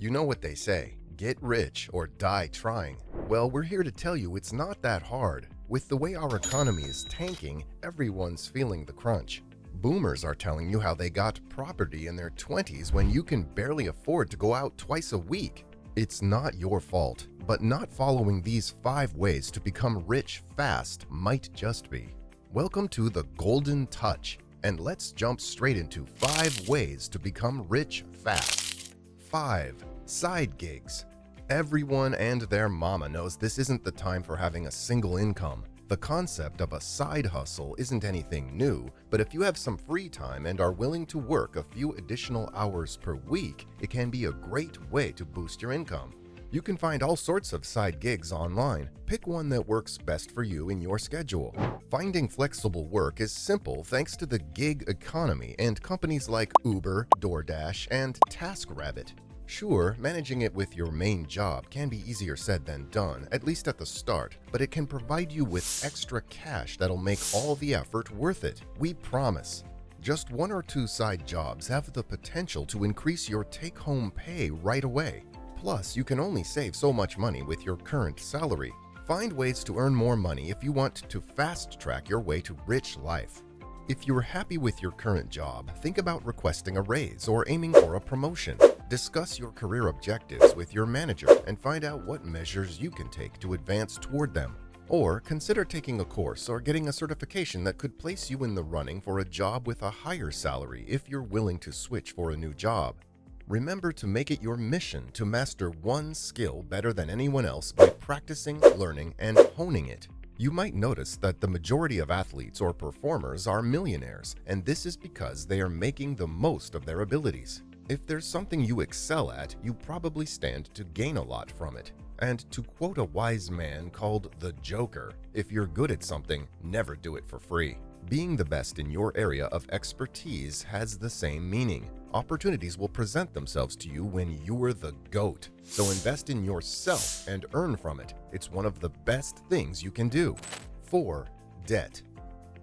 You know what they say, get rich or die trying. Well, we're here to tell you it's not that hard. With the way our economy is tanking, everyone's feeling the crunch. Boomers are telling you how they got property in their 20s when you can barely afford to go out twice a week. It's not your fault, but not following these 5 ways to become rich fast might just be. Welcome to the Golden Touch, and let's jump straight into 5 ways to become rich fast. 5. Side gigs. Everyone and their mama knows this isn't the time for having a single income. The concept of a side hustle isn't anything new, but if you have some free time and are willing to work a few additional hours per week, it can be a great way to boost your income. You can find all sorts of side gigs online. Pick one that works best for you in your schedule. Finding flexible work is simple thanks to the gig economy and companies like Uber, DoorDash, and TaskRabbit. Sure, managing it with your main job can be easier said than done, at least at the start, but it can provide you with extra cash that'll make all the effort worth it. We promise. Just 1 or 2 side jobs have the potential to increase your take-home pay right away. Plus, you can only save so much money with your current salary. Find ways to earn more money if you want to fast-track your way to rich life. If you're happy with your current job, think about requesting a raise or aiming for a promotion. Discuss your career objectives with your manager and find out what measures you can take to advance toward them. Or consider taking a course or getting a certification that could place you in the running for a job with a higher salary if you're willing to switch for a new job. Remember to make it your mission to master one skill better than anyone else by practicing, learning, and honing it. You might notice that the majority of athletes or performers are millionaires, and this is because they are making the most of their abilities. If there's something you excel at, you probably stand to gain a lot from it. And to quote a wise man called the Joker, if you're good at something, never do it for free. Being the best in your area of expertise has the same meaning. Opportunities will present themselves to you when you're the GOAT. So invest in yourself and earn from it. It's one of the best things you can do. 4. Debt.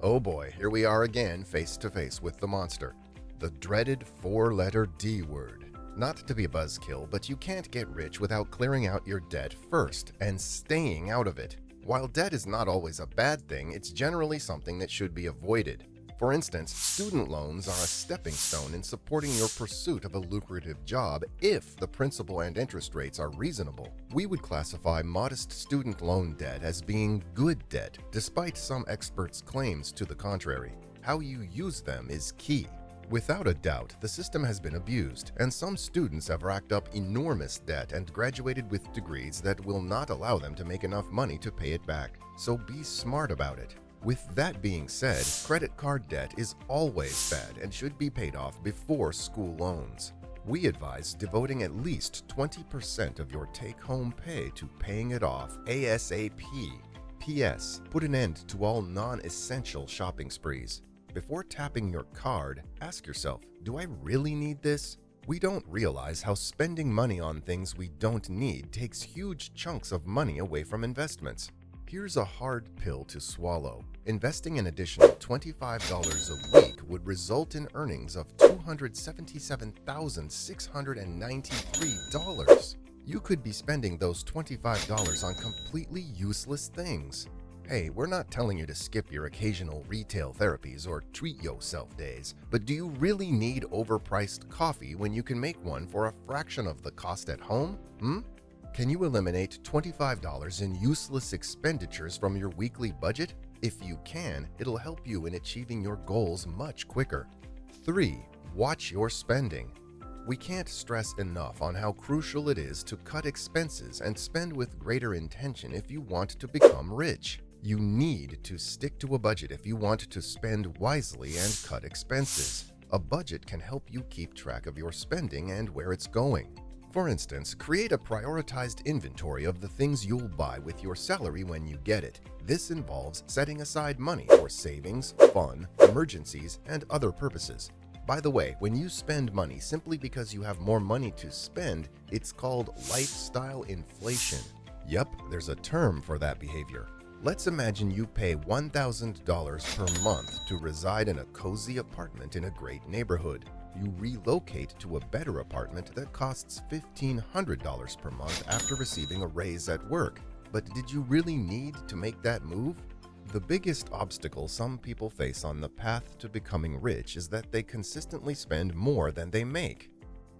Oh boy, here we are again, face to face with the monster. The dreaded 4-letter D word. Not to be a buzzkill, but you can't get rich without clearing out your debt first and staying out of it. While debt is not always a bad thing, it's generally something that should be avoided. For instance, student loans are a stepping stone in supporting your pursuit of a lucrative job if the principal and interest rates are reasonable. We would classify modest student loan debt as being good debt, despite some experts' claims to the contrary. How you use them is key. Without a doubt, the system has been abused, and some students have racked up enormous debt and graduated with degrees that will not allow them to make enough money to pay it back. So be smart about it. With that being said, credit card debt is always bad and should be paid off before school loans. We advise devoting at least 20% of your take-home pay to paying it off ASAP. P.S. Put an end to all non-essential shopping sprees. Before tapping your card, ask yourself, do I really need this? We don't realize how spending money on things we don't need takes huge chunks of money away from investments. Here's a hard pill to swallow. Investing an additional $25 a week would result in earnings of $277,693. You could be spending those $25 on completely useless things. Hey, we're not telling you to skip your occasional retail therapies or treat yourself days, but do you really need overpriced coffee when you can make one for a fraction of the cost at home? Can you eliminate $25 in useless expenditures from your weekly budget? If you can, it'll help you in achieving your goals much quicker. 3. Watch your spending. We can't stress enough on how crucial it is to cut expenses and spend with greater intention if you want to become rich. You need to stick to a budget if you want to spend wisely and cut expenses. A budget can help you keep track of your spending and where it's going. For instance, create a prioritized inventory of the things you'll buy with your salary when you get it. This involves setting aside money for savings, fun, emergencies, and other purposes. By the way, when you spend money simply because you have more money to spend, it's called lifestyle inflation. Yep, there's a term for that behavior. Let's imagine you pay $1,000 per month to reside in a cozy apartment in a great neighborhood. You relocate to a better apartment that costs $1,500 per month after receiving a raise at work. But did you really need to make that move? The biggest obstacle some people face on the path to becoming rich is that they consistently spend more than they make.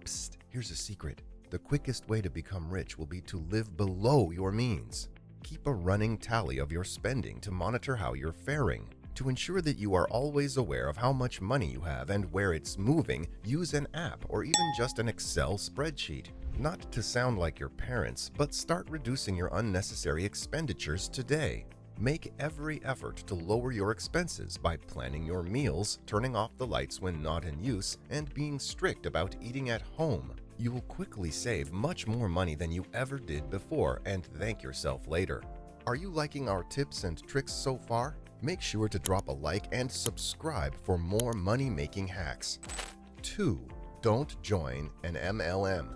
Psst, here's a secret. The quickest way to become rich will be to live below your means. Keep a running tally of your spending to monitor how you're faring. To ensure that you are always aware of how much money you have and where it's moving, use an app or even just an Excel spreadsheet. Not to sound like your parents, but start reducing your unnecessary expenditures today. Make every effort to lower your expenses by planning your meals, turning off the lights when not in use, and being strict about eating at home. You will quickly save much more money than you ever did before and thank yourself later. Are you liking our tips and tricks so far? Make sure to drop a like and subscribe for more money-making hacks. 2. Don't join an MLM.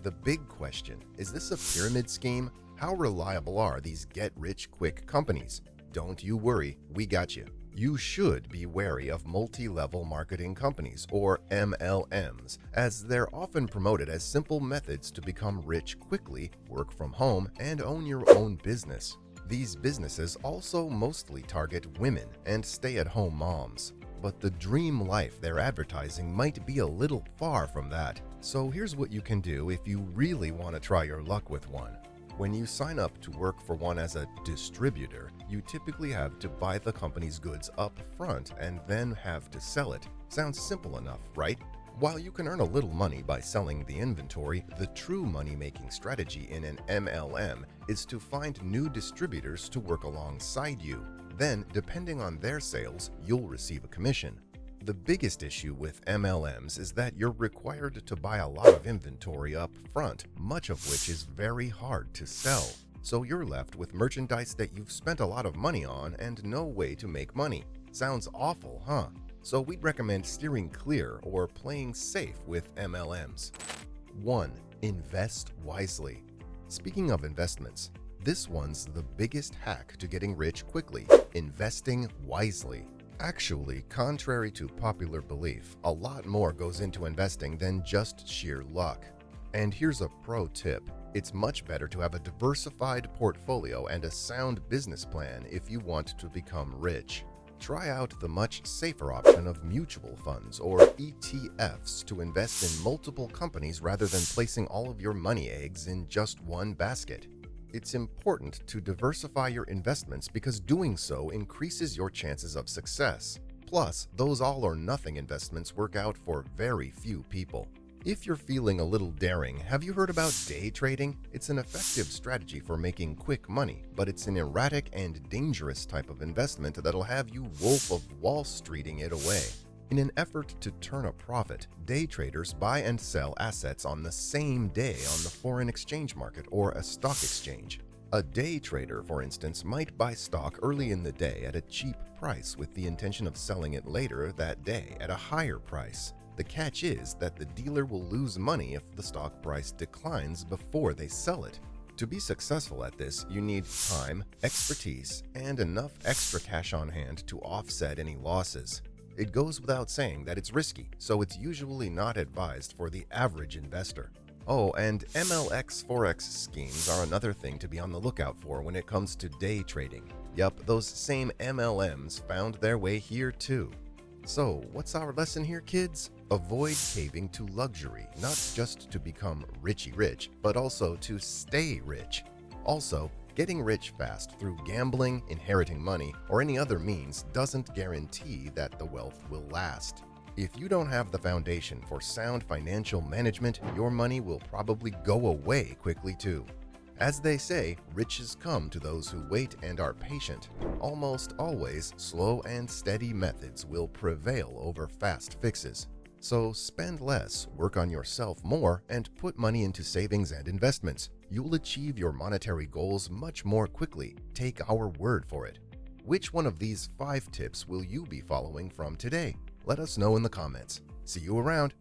The big question, is this a pyramid scheme? How reliable are these get-rich-quick companies? Don't you worry, we got you. You should be wary of multi-level marketing companies, or MLMs, as they're often promoted as simple methods to become rich quickly, work from home, and own your own business. These businesses also mostly target women and stay-at-home moms. But the dream life they're advertising might be a little far from that. So here's what you can do if you really want to try your luck with one. When you sign up to work for one as a distributor, you typically have to buy the company's goods up front and then have to sell it. Sounds simple enough, right? While you can earn a little money by selling the inventory, the true money-making strategy in an MLM is to find new distributors to work alongside you. Then, depending on their sales, you'll receive a commission. The biggest issue with MLMs is that you're required to buy a lot of inventory up front, much of which is very hard to sell. So you're left with merchandise that you've spent a lot of money on and no way to make money. Sounds awful, huh? So we'd recommend steering clear or playing safe with MLMs. 1. Invest wisely. Speaking of investments, this one's the biggest hack to getting rich quickly: investing wisely. Actually, contrary to popular belief, a lot more goes into investing than just sheer luck. And here's a pro tip. It's much better to have a diversified portfolio and a sound business plan if you want to become rich. Try out the much safer option of mutual funds, or ETFs, to invest in multiple companies rather than placing all of your money eggs in just one basket. It's important to diversify your investments because doing so increases your chances of success. Plus, those all-or-nothing investments work out for very few people. If you're feeling a little daring, have you heard about day trading? It's an effective strategy for making quick money, but it's an erratic and dangerous type of investment that'll have you Wolf of Wall Streeting it away. In an effort to turn a profit, day traders buy and sell assets on the same day on the foreign exchange market or a stock exchange. A day trader, for instance, might buy stock early in the day at a cheap price with the intention of selling it later that day at a higher price. The catch is that the dealer will lose money if the stock price declines before they sell it. To be successful at this, you need time, expertise, and enough extra cash on hand to offset any losses. It goes without saying that it's risky, so it's usually not advised for the average investor. Oh, and MLX Forex schemes are another thing to be on the lookout for when it comes to day trading. Yup, those same MLMs found their way here too. So, what's our lesson here, kids? Avoid caving to luxury, not just to become richy rich, but also to stay rich. Also, getting rich fast through gambling, inheriting money, or any other means doesn't guarantee that the wealth will last. If you don't have the foundation for sound financial management, your money will probably go away quickly too. As they say, riches come to those who wait and are patient. Almost always, slow and steady methods will prevail over fast fixes. So spend less, work on yourself more, and put money into savings and investments. You'll achieve your monetary goals much more quickly. Take our word for it. Which one of these 5 tips will you be following from today? Let us know in the comments. See you around.